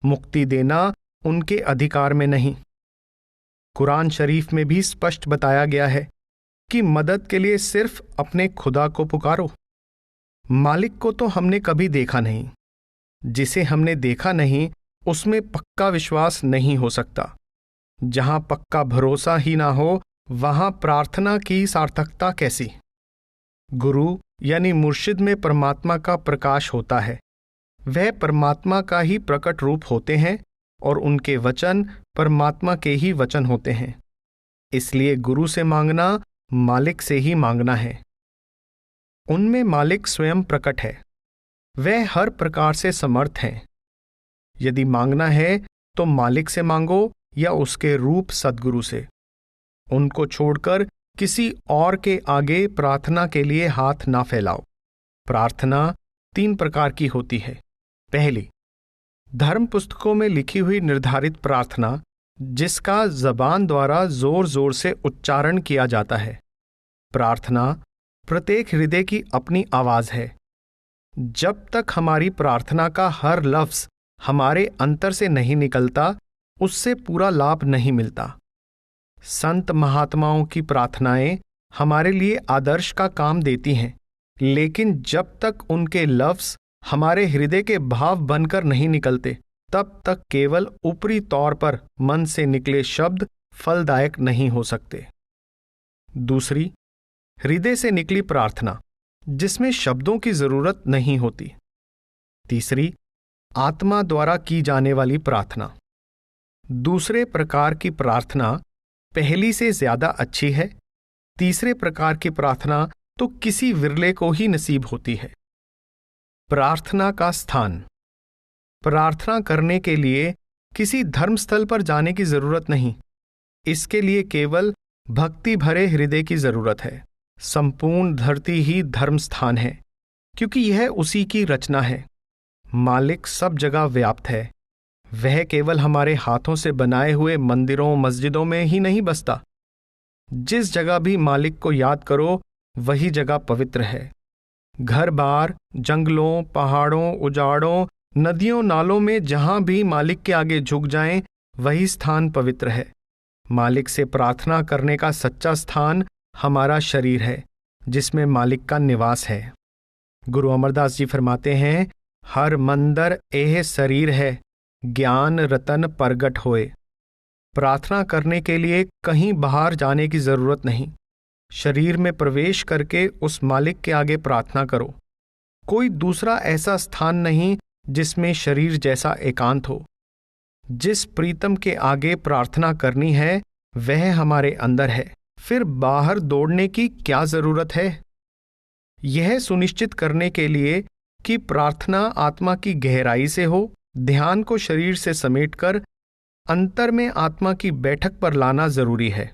Speaker 1: मुक्ति देना उनके अधिकार में नहीं। कुरान शरीफ में भी स्पष्ट बताया गया है कि मदद के लिए सिर्फ अपने खुदा को पुकारो। मालिक को तो हमने कभी देखा नहीं। जिसे हमने देखा नहीं उसमें पक्का विश्वास नहीं हो सकता। जहां पक्का भरोसा ही ना हो वहां प्रार्थना की सार्थकता कैसी। गुरु यानी मुर्शिद में परमात्मा का प्रकाश होता है। वह परमात्मा का ही प्रकट रूप होते हैं और उनके वचन परमात्मा के ही वचन होते हैं। इसलिए गुरु से मांगना मालिक से ही मांगना है। उनमें मालिक स्वयं प्रकट है। वह हर प्रकार से समर्थ हैं। यदि मांगना है तो मालिक से मांगो या उसके रूप सद्गुरु से। उनको छोड़कर किसी और के आगे प्रार्थना के लिए हाथ ना फैलाओ। प्रार्थना 3 प्रकार की होती है। पहली, धर्म पुस्तकों में लिखी हुई निर्धारित प्रार्थना, जिसका जबान द्वारा जोर जोर से उच्चारण किया जाता है। प्रार्थना प्रत्येक हृदय की अपनी आवाज है। जब तक हमारी प्रार्थना का हर लफ्ज हमारे अंतर से नहीं निकलता, उससे पूरा लाभ नहीं मिलता। संत महात्माओं की प्रार्थनाएं हमारे लिए आदर्श का काम देती हैं, लेकिन जब तक उनके लफ्ज हमारे हृदय के भाव बनकर नहीं निकलते, तब तक केवल ऊपरी तौर पर मन से निकले शब्द फलदायक नहीं हो सकते। दूसरी, हृदय से निकली प्रार्थना, जिसमें शब्दों की जरूरत नहीं होती। तीसरी, आत्मा द्वारा की जाने वाली प्रार्थना। दूसरे प्रकार की प्रार्थना पहली से ज्यादा अच्छी है। तीसरे प्रकार की प्रार्थना तो किसी विरले को ही नसीब होती है। प्रार्थना का स्थान। प्रार्थना करने के लिए किसी धर्मस्थल पर जाने की जरूरत नहीं। इसके लिए केवल भक्ति भरे हृदय की जरूरत है। संपूर्ण धरती ही धर्म स्थान है, क्योंकि यह उसी की रचना है। मालिक सब जगह व्याप्त है। वह केवल हमारे हाथों से बनाए हुए मंदिरों मस्जिदों में ही नहीं बसता। जिस जगह भी मालिक को याद करो वही जगह पवित्र है। घर बार, जंगलों, पहाड़ों, उजाड़ों, नदियों, नालों में जहां भी मालिक के आगे झुक जाएं, वही स्थान पवित्र है। मालिक से प्रार्थना करने का सच्चा स्थान हमारा शरीर है, जिसमें मालिक का निवास है। गुरु अमरदास जी फरमाते हैं, हर मंदर एह शरीर है, ज्ञान रतन प्रगट होए। प्रार्थना करने के लिए कहीं बाहर जाने की जरूरत नहीं। शरीर में प्रवेश करके उस मालिक के आगे प्रार्थना करो। कोई दूसरा ऐसा स्थान नहीं जिसमें शरीर जैसा एकांत हो। जिस प्रीतम के आगे प्रार्थना करनी है वह हमारे अंदर है, फिर बाहर दौड़ने की क्या जरूरत है। यह सुनिश्चित करने के लिए कि प्रार्थना आत्मा की गहराई से हो, ध्यान को शरीर से समेटकर अंतर में आत्मा की बैठक पर लाना जरूरी है।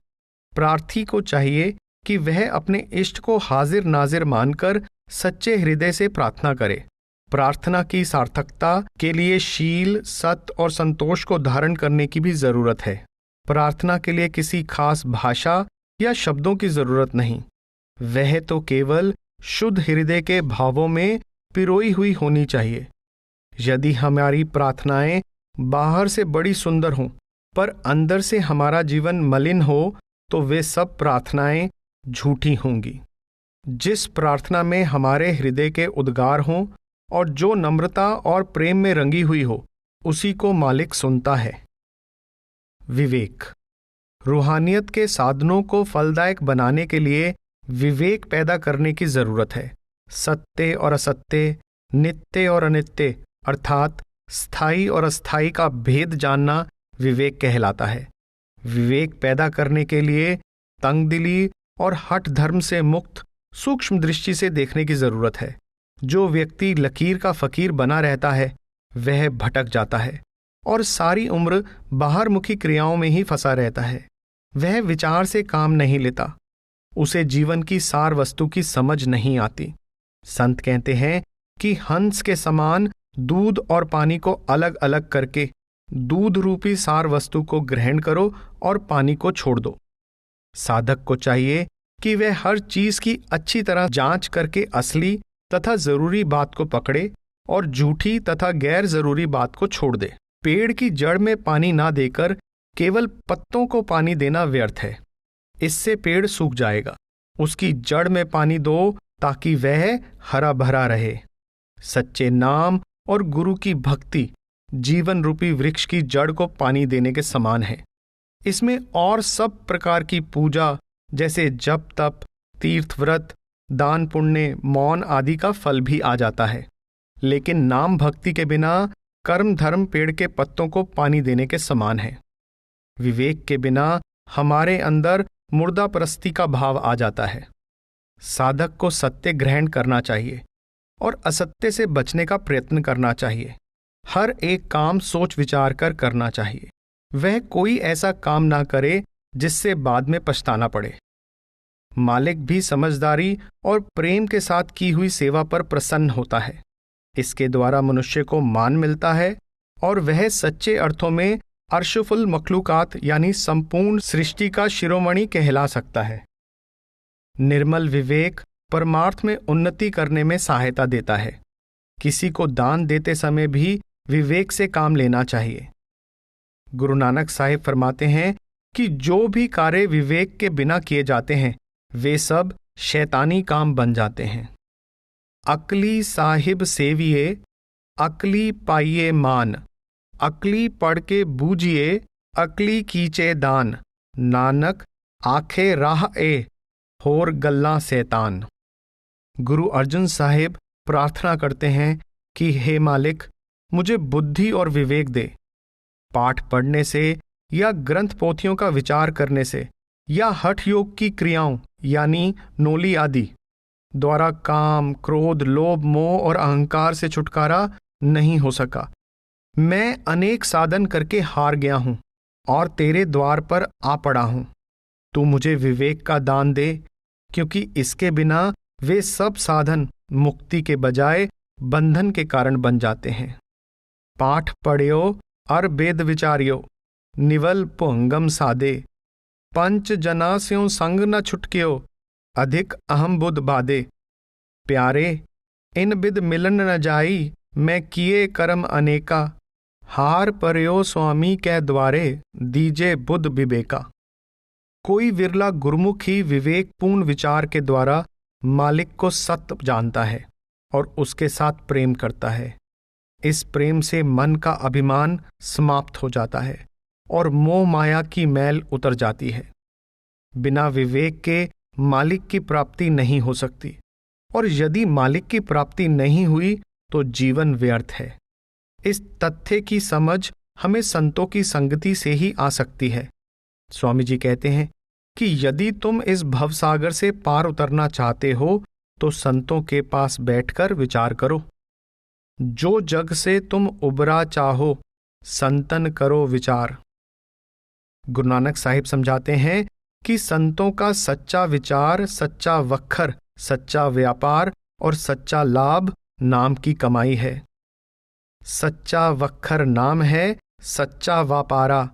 Speaker 1: प्रार्थी को चाहिए कि वह अपने इष्ट को हाजिर नाजिर मानकर सच्चे हृदय से प्रार्थना करे। प्रार्थना की सार्थकता के लिए शील, सत्य और संतोष को धारण करने की भी जरूरत है। प्रार्थना के लिए किसी खास भाषा या शब्दों की जरूरत नहीं। वह तो केवल शुद्ध हृदय के भावों में पिरोई हुई होनी चाहिए। यदि हमारी प्रार्थनाएं बाहर से बड़ी सुंदर हों पर अंदर से हमारा जीवन मलिन हो, तो वे सब प्रार्थनाएं झूठी होंगी। जिस प्रार्थना में हमारे हृदय के उद्गार हों और जो नम्रता और प्रेम में रंगी हुई हो, उसी को मालिक सुनता है। विवेक। रूहानियत के साधनों को फलदायक बनाने के लिए विवेक पैदा करने की जरूरत है। सत्य और असत्य, नित्य और अनित्य, अर्थात स्थायी और अस्थायी का भेद जानना विवेक कहलाता है। विवेक पैदा करने के लिए तंगदिली और हठ धर्म से मुक्त सूक्ष्म दृष्टि से देखने की जरूरत है। जो व्यक्ति लकीर का फकीर बना रहता है वह भटक जाता है और सारी उम्र बाहरमुखी क्रियाओं में ही फंसा रहता है। वह विचार से काम नहीं लेता। उसे जीवन की सार वस्तु की समझ नहीं आती। संत कहते हैं, कि हंस के समान दूध और पानी को अलग अलग करके दूध रूपी सार वस्तु को ग्रहण करो और पानी को छोड़ दो। साधक को चाहिए कि वह हर चीज की अच्छी तरह जांच करके असली तथा जरूरी बात को पकड़े और झूठी तथा गैर जरूरी बात को छोड़ दे। पेड़ की जड़ में पानी ना देकर केवल पत्तों को पानी देना व्यर्थ है, इससे पेड़ सूख जाएगा। उसकी जड़ में पानी दो ताकि वह हरा भरा रहे। सच्चे नाम और गुरु की भक्ति जीवन रूपी वृक्ष की जड़ को पानी देने के समान है। इसमें और सब प्रकार की पूजा जैसे जप तप, तीर्थ व्रत, दान पुण्य, मौन आदि का फल भी आ जाता है। लेकिन नाम भक्ति के बिना कर्म धर्म पेड़ के पत्तों को पानी देने के समान है। विवेक के बिना हमारे अंदर मुर्दा परस्ती का भाव आ जाता है। साधक को सत्य ग्रहण करना चाहिए और असत्य से बचने का प्रयत्न करना चाहिए। हर एक काम सोच विचार कर करना चाहिए। वह कोई ऐसा काम ना करे जिससे बाद में पछताना पड़े। मालिक भी समझदारी और प्रेम के साथ की हुई सेवा पर प्रसन्न होता है। इसके द्वारा मनुष्य को मान मिलता है और वह सच्चे अर्थों में अर्शफुल मखलूकात यानी संपूर्ण सृष्टि का शिरोमणि कहला सकता है। निर्मल विवेक परमार्थ में उन्नति करने में सहायता देता है। किसी को दान देते समय भी विवेक से काम लेना चाहिए। गुरु नानक साहिब फरमाते हैं कि जो भी कार्य विवेक के बिना किए जाते हैं वे सब शैतानी काम बन जाते हैं। अकली साहिब सेविए, अकली पाइये मान, अकली पढ़ के बूझिए, अकली कीचे दान, नानक आखे राह ए होर गल्ला शैतान। गुरु अर्जुन साहिब प्रार्थना करते हैं कि हे मालिक, मुझे बुद्धि और विवेक दे। पाठ पढ़ने से या ग्रंथ पोथियों का विचार करने से या हठ योग की क्रियाओं यानी नोली आदि द्वारा काम, क्रोध, लोभ, मोह और अहंकार से छुटकारा नहीं हो सका। मैं अनेक साधन करके हार गया हूं और तेरे द्वार पर आ पड़ा हूं। तू मुझे विवेक का दान दे, क्योंकि इसके बिना वे सब साधन मुक्ति के बजाय बंधन के कारण बन जाते हैं। पाठ पढ़्यो और वेद विचार्यो, निवल पुहंगम सादे, पंच जना स्यों संग न छुटक्यो, अधिक अहम बुध बादे। प्यारे, इन बिद मिलन न जाई, मैं किए कर्म अनेका, हार पर्यो स्वामी कै द्वारे, दीजे बुध विवेका। कोई विरला गुरुमुख ही विवेकपूर्ण विचार के द्वारा मालिक को सत्य जानता है और उसके साथ प्रेम करता है। इस प्रेम से मन का अभिमान समाप्त हो जाता है और मोह माया की मैल उतर जाती है। बिना विवेक के मालिक की प्राप्ति नहीं हो सकती, और यदि मालिक की प्राप्ति नहीं हुई तो जीवन व्यर्थ है। इस तथ्य की समझ हमें संतों की संगति से ही आ सकती है। स्वामी जी कहते हैं कि यदि तुम इस भवसागर से पार उतरना चाहते हो तो संतों के पास बैठकर विचार करो। जो जग से तुम उबरा चाहो, संतन करो विचार। गुरु नानक साहिब समझाते हैं कि संतों का सच्चा विचार, सच्चा वक्खर, सच्चा व्यापार और सच्चा लाभ नाम की कमाई है। सच्चा वक्खर नाम है, सच्चा व्यापारा,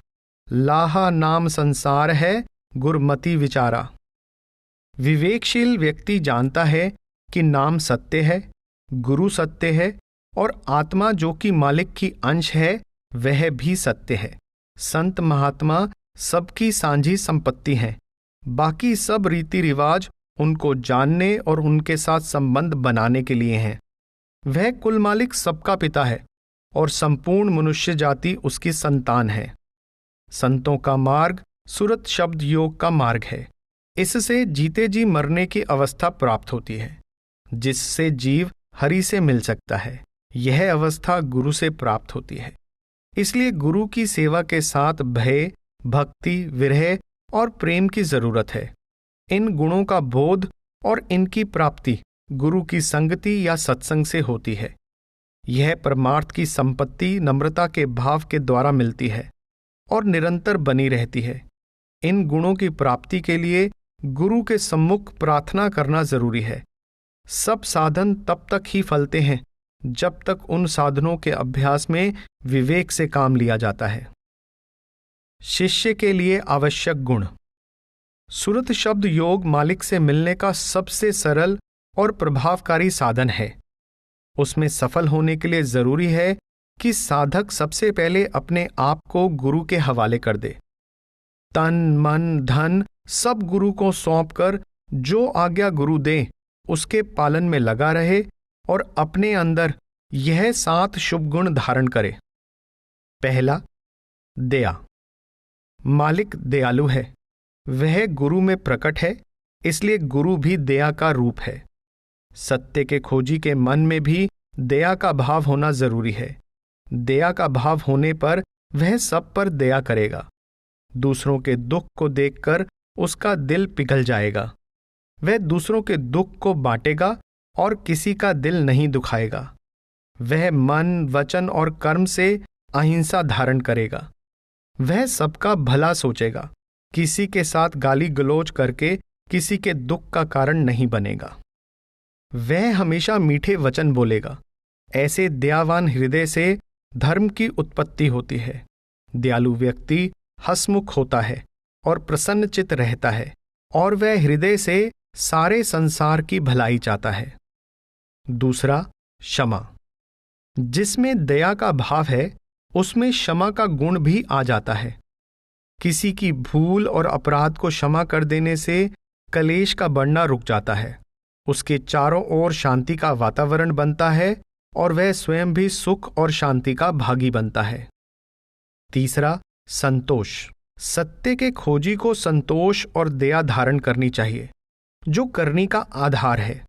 Speaker 1: लाहा नाम संसार है, गुरमति विचारा। विवेकशील व्यक्ति जानता है कि नाम सत्य है, गुरु सत्य है और आत्मा जो कि मालिक की अंश है वह भी सत्य है। संत महात्मा सबकी सांझी संपत्ति हैं। बाकी सब रीति रिवाज उनको जानने और उनके साथ संबंध बनाने के लिए हैं। वह कुल मालिक सबका पिता है और संपूर्ण मनुष्य जाति उसकी संतान है। संतों का मार्ग सुरत शब्द योग का मार्ग है। इससे जीते जी मरने की अवस्था प्राप्त होती है, जिससे जीव हरि से मिल सकता है। यह अवस्था गुरु से प्राप्त होती है। इसलिए गुरु की सेवा के साथ भय, भक्ति, विरह और प्रेम की जरूरत है। इन गुणों का बोध और इनकी प्राप्ति गुरु की संगति या सत्संग से होती है। यह परमार्थ की संपत्ति नम्रता के भाव के द्वारा मिलती है और निरंतर बनी रहती है। इन गुणों की प्राप्ति के लिए गुरु के सम्मुख प्रार्थना करना जरूरी है। सब साधन तब तक ही फलते हैं जब तक उन साधनों के अभ्यास में विवेक से काम लिया जाता है। शिष्य के लिए आवश्यक गुण। सुरत शब्द योग मालिक से मिलने का सबसे सरल और प्रभावकारी साधन है। उसमें सफल होने के लिए जरूरी है कि साधक सबसे पहले अपने आप को गुरु के हवाले कर दे। तन मन धन सब गुरु को सौंपकर जो आज्ञा गुरु दे उसके पालन में लगा रहे और अपने अंदर यह 7 शुभ गुण धारण करे। पहला, दया। मालिक दयालु है, वह गुरु में प्रकट है, इसलिए गुरु भी दया का रूप है। सत्य के खोजी के मन में भी दया का भाव होना जरूरी है। दया का भाव होने पर वह सब पर दया करेगा। दूसरों के दुख को देखकर उसका दिल पिघल जाएगा। वह दूसरों के दुख को बांटेगा और किसी का दिल नहीं दुखाएगा। वह मन, वचन और कर्म से अहिंसा धारण करेगा। वह सबका भला सोचेगा, किसी के साथ गाली गलौज करके किसी के दुख का कारण नहीं बनेगा। वह हमेशा मीठे वचन बोलेगा। ऐसे दयावान हृदय से धर्म की उत्पत्ति होती है। दयालु व्यक्ति हंसमुख होता है और प्रसन्नचित्त रहता है और वह हृदय से सारे संसार की भलाई चाहता है। दूसरा, क्षमा। जिसमें दया का भाव है उसमें क्षमा का गुण भी आ जाता है। किसी की भूल और अपराध को क्षमा कर देने से कलेश का बढ़ना रुक जाता है। उसके चारों ओर शांति का वातावरण बनता है और वह स्वयं भी सुख और शांति का भागी बनता है। तीसरा, संतोष। सत्य के खोजी को संतोष और दया धारण करनी चाहिए, जो करनी का आधार है।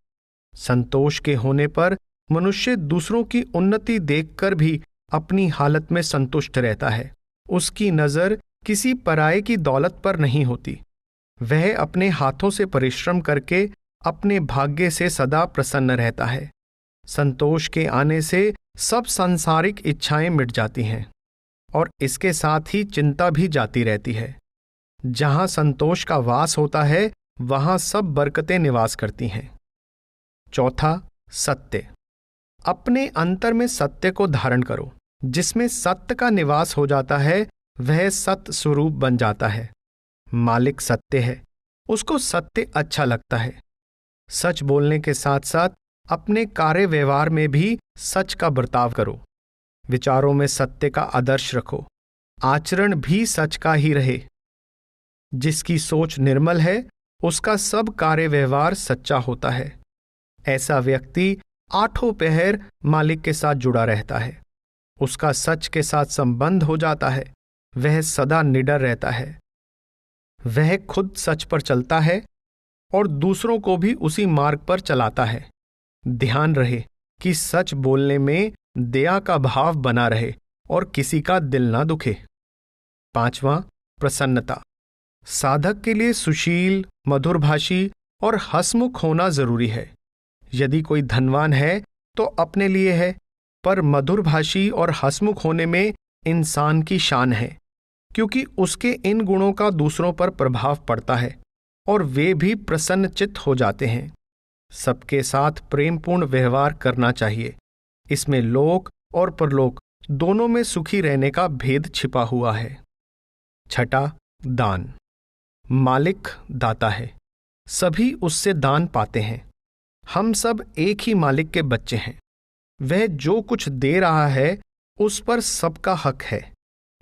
Speaker 1: संतोष के होने पर मनुष्य दूसरों की उन्नति देखकर भी अपनी हालत में संतुष्ट रहता है। उसकी नजर किसी पराये की दौलत पर नहीं होती। वह अपने हाथों से परिश्रम करके अपने भाग्य से सदा प्रसन्न रहता है। संतोष के आने से सब सांसारिक इच्छाएं मिट जाती हैं और इसके साथ ही चिंता भी जाती रहती है। जहां संतोष का वास होता है वहां सब बरकतें निवास करती हैं। चौथा, सत्य। अपने अंतर में सत्य को धारण करो। जिसमें सत्य का निवास हो जाता है वह सत्य स्वरूप बन जाता है। मालिक सत्य है, उसको सत्य अच्छा लगता है। सच बोलने के साथ साथ अपने कार्य व्यवहार में भी सच का बर्ताव करो। विचारों में सत्य का आदर्श रखो। आचरण भी सच का ही रहे। जिसकी सोच निर्मल है उसका सब कार्य व्यवहार सच्चा होता है। ऐसा व्यक्ति 8 पहर मालिक के साथ जुड़ा रहता है। उसका सच के साथ संबंध हो जाता है। वह सदा निडर रहता है। वह खुद सच पर चलता है और दूसरों को भी उसी मार्ग पर चलाता है। ध्यान रहे कि सच बोलने में दया का भाव बना रहे और किसी का दिल ना दुखे। पांचवां, प्रसन्नता। साधक के लिए सुशील, मधुरभाषी और हंसमुख होना जरूरी है। यदि कोई धनवान है तो अपने लिए है, पर मधुरभाषी और हंसमुख होने में इंसान की शान है, क्योंकि उसके इन गुणों का दूसरों पर प्रभाव पड़ता है और वे भी प्रसन्नचित्त हो जाते हैं। सबके साथ प्रेमपूर्ण व्यवहार करना चाहिए। इसमें लोक और परलोक दोनों में सुखी रहने का भेद छिपा हुआ है। छठा, दान। मालिक दाता है, सभी उससे दान पाते हैं। हम सब एक ही मालिक के बच्चे हैं। वह जो कुछ दे रहा है उस पर सबका हक है।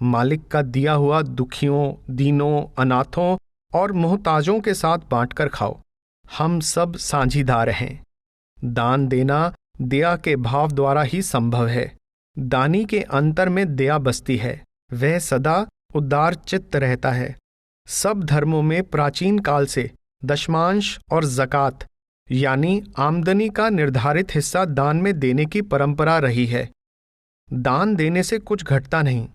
Speaker 1: मालिक का दिया हुआ दुखियों, दीनों, अनाथों और मोहताजों के साथ बांटकर खाओ। हम सब साझीदार हैं। दान देना दया के भाव द्वारा ही संभव है। दानी के अंतर में दया बसती है। वह सदा उदार चित्त रहता है। सब धर्मों में प्राचीन काल से दशमांश और ज़कात यानी आमदनी का निर्धारित हिस्सा दान में देने की परंपरा रही है। दान देने से कुछ घटता नहीं।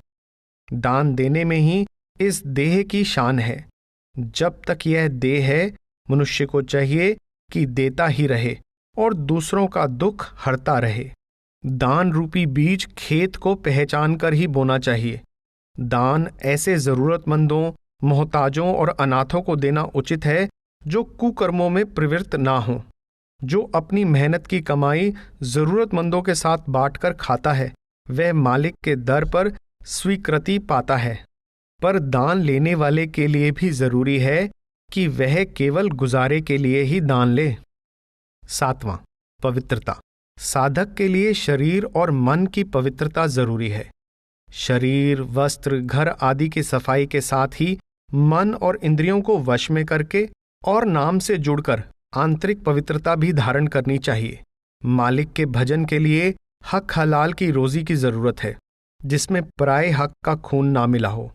Speaker 1: दान देने में ही इस देह की शान है। जब तक यह देह है, मनुष्य को चाहिए कि देता ही रहे और दूसरों का दुख हरता रहे। दान रूपी बीज खेत को पहचान कर ही बोना चाहिए। दान ऐसे जरूरतमंदों, मोहताजों और अनाथों को देना उचित है जो कुकर्मों में प्रवृत्त ना हों। जो अपनी मेहनत की कमाई जरूरतमंदों के साथ बांटकर खाता है वह मालिक के दर पर स्वीकृति पाता है, पर दान लेने वाले के लिए भी जरूरी है कि वह केवल गुजारे के लिए ही दान ले। 7वां, पवित्रता। साधक के लिए शरीर और मन की पवित्रता जरूरी है। शरीर, वस्त्र, घर आदि की सफाई के साथ ही मन और इंद्रियों को वश में करके और नाम से जुड़कर आंतरिक पवित्रता भी धारण करनी चाहिए। मालिक के भजन के लिए हक हलाल की रोजी की जरूरत है, जिसमें पराये हक का खून ना मिला हो।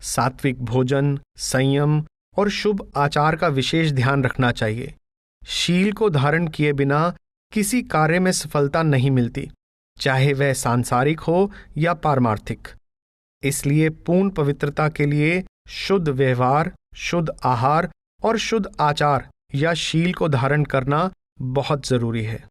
Speaker 1: सात्विक भोजन, संयम और शुभ आचार का विशेष ध्यान रखना चाहिए। शील को धारण किए बिना किसी कार्य में सफलता नहीं मिलती, चाहे वह सांसारिक हो या पारमार्थिक। इसलिए पूर्ण पवित्रता के लिए शुद्ध व्यवहार, शुद्ध आहार और शुद्ध आचार या शील को धारण करना बहुत जरूरी है।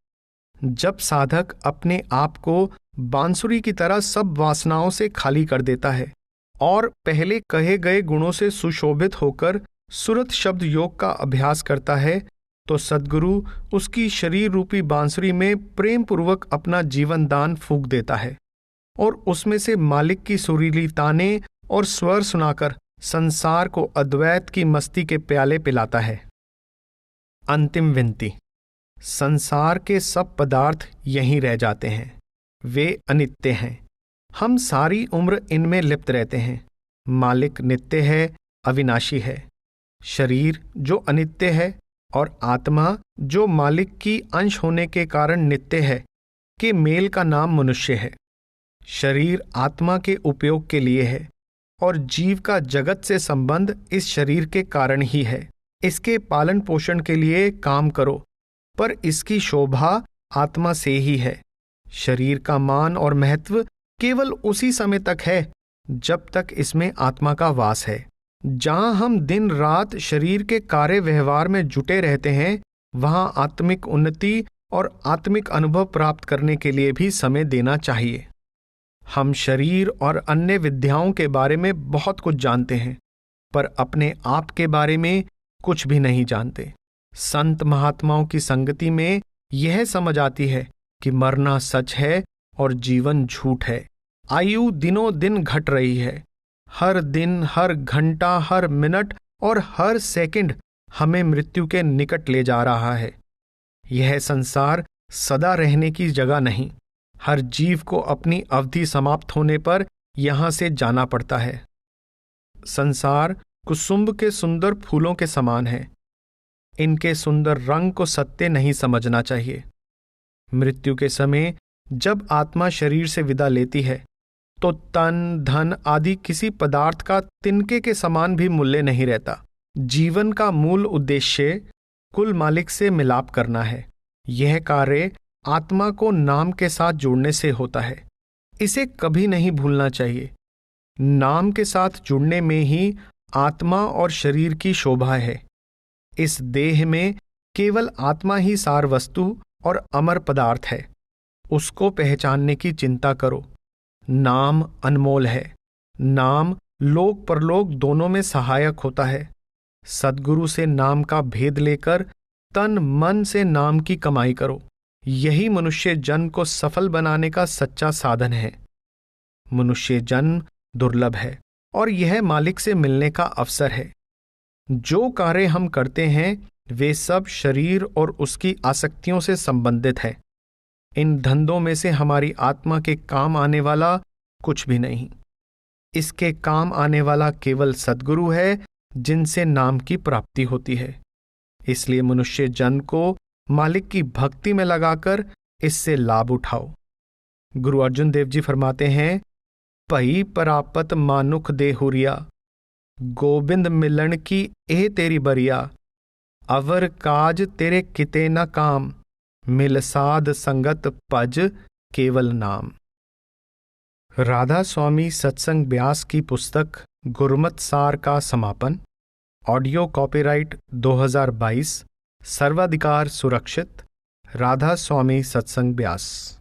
Speaker 1: जब साधक अपने आप को बांसुरी की तरह सब वासनाओं से खाली कर देता है और पहले कहे गए गुणों से सुशोभित होकर सुरत शब्द योग का अभ्यास करता है, तो सद्गुरु उसकी शरीर रूपी बांसुरी में प्रेम पूर्वक अपना जीवन दान फूंक देता है और उसमें से मालिक की सुरीली ताने और स्वर सुनाकर संसार को अद्वैत की मस्ती के प्याले पिलाता है। अंतिम विनती। संसार के सब पदार्थ यहीं रह जाते हैं, वे अनित्य हैं। हम सारी उम्र इनमें लिप्त रहते हैं। मालिक नित्य है, अविनाशी है। शरीर जो अनित्य है और आत्मा जो मालिक की अंश होने के कारण नित्य है, के मेल का नाम मनुष्य है। शरीर आत्मा के उपयोग के लिए है और जीव का जगत से संबंध इस शरीर के कारण ही है। इसके पालन पोषण के लिए काम करो, पर इसकी शोभा आत्मा से ही है। शरीर का मान और महत्व केवल उसी समय तक है जब तक इसमें आत्मा का वास है। जहां हम दिन रात शरीर के कार्य व्यवहार में जुटे रहते हैं, वहां आत्मिक उन्नति और आत्मिक अनुभव प्राप्त करने के लिए भी समय देना चाहिए। हम शरीर और अन्य विद्याओं के बारे में बहुत कुछ जानते हैं, पर अपने आप के बारे में कुछ भी नहीं जानते। संत महात्माओं की संगति में यह समझ आती है कि मरना सच है और जीवन झूठ है। आयु दिनों दिन घट रही है। हर दिन, हर घंटा, हर मिनट और हर सेकंड हमें मृत्यु के निकट ले जा रहा है। यह संसार सदा रहने की जगह नहीं। हर जीव को अपनी अवधि समाप्त होने पर यहां से जाना पड़ता है। संसार कुसुम्भ के सुंदर फूलों के समान है। इनके सुंदर रंग को सत्य नहीं समझना चाहिए। मृत्यु के समय जब आत्मा शरीर से विदा लेती है, तो तन, धन आदि किसी पदार्थ का तिनके के समान भी मूल्य नहीं रहता। जीवन का मूल उद्देश्य कुल मालिक से मिलाप करना है। यह कार्य आत्मा को नाम के साथ जोड़ने से होता है। इसे कभी नहीं भूलना चाहिए। नाम के साथ जुड़ने में ही आत्मा और शरीर की शोभा है। इस देह में केवल आत्मा ही सार वस्तु और अमर पदार्थ है। उसको पहचानने की चिंता करो। नाम अनमोल है। नाम लोक परलोक दोनों में सहायक होता है। सद्गुरु से नाम का भेद लेकर तन मन से नाम की कमाई करो। यही मनुष्य जन्म को सफल बनाने का सच्चा साधन है। मनुष्य जन्म दुर्लभ है और यह मालिक से मिलने का अवसर है। जो कार्य हम करते हैं वे सब शरीर और उसकी आसक्तियों से संबंधित है। इन धंधों में से हमारी आत्मा के काम आने वाला कुछ भी नहीं। इसके काम आने वाला केवल सद्गुरु है, जिनसे नाम की प्राप्ति होती है। इसलिए मनुष्य जन्म को मालिक की भक्ति में लगाकर इससे लाभ उठाओ। गुरु अर्जुन देव जी फरमाते हैं, पई परापत मानुख देहुरिया, गोविंद मिलन की ए तेरी बरिया, अवर काज तेरे किते न काम, मिल साध संगत पज केवल नाम। राधा स्वामी सत्संग ब्यास की पुस्तक गुरमत सार का समापन। ऑडियो कॉपीराइट 2022, सर्वाधिकार सुरक्षित। राधा स्वामी सत्संग ब्यास।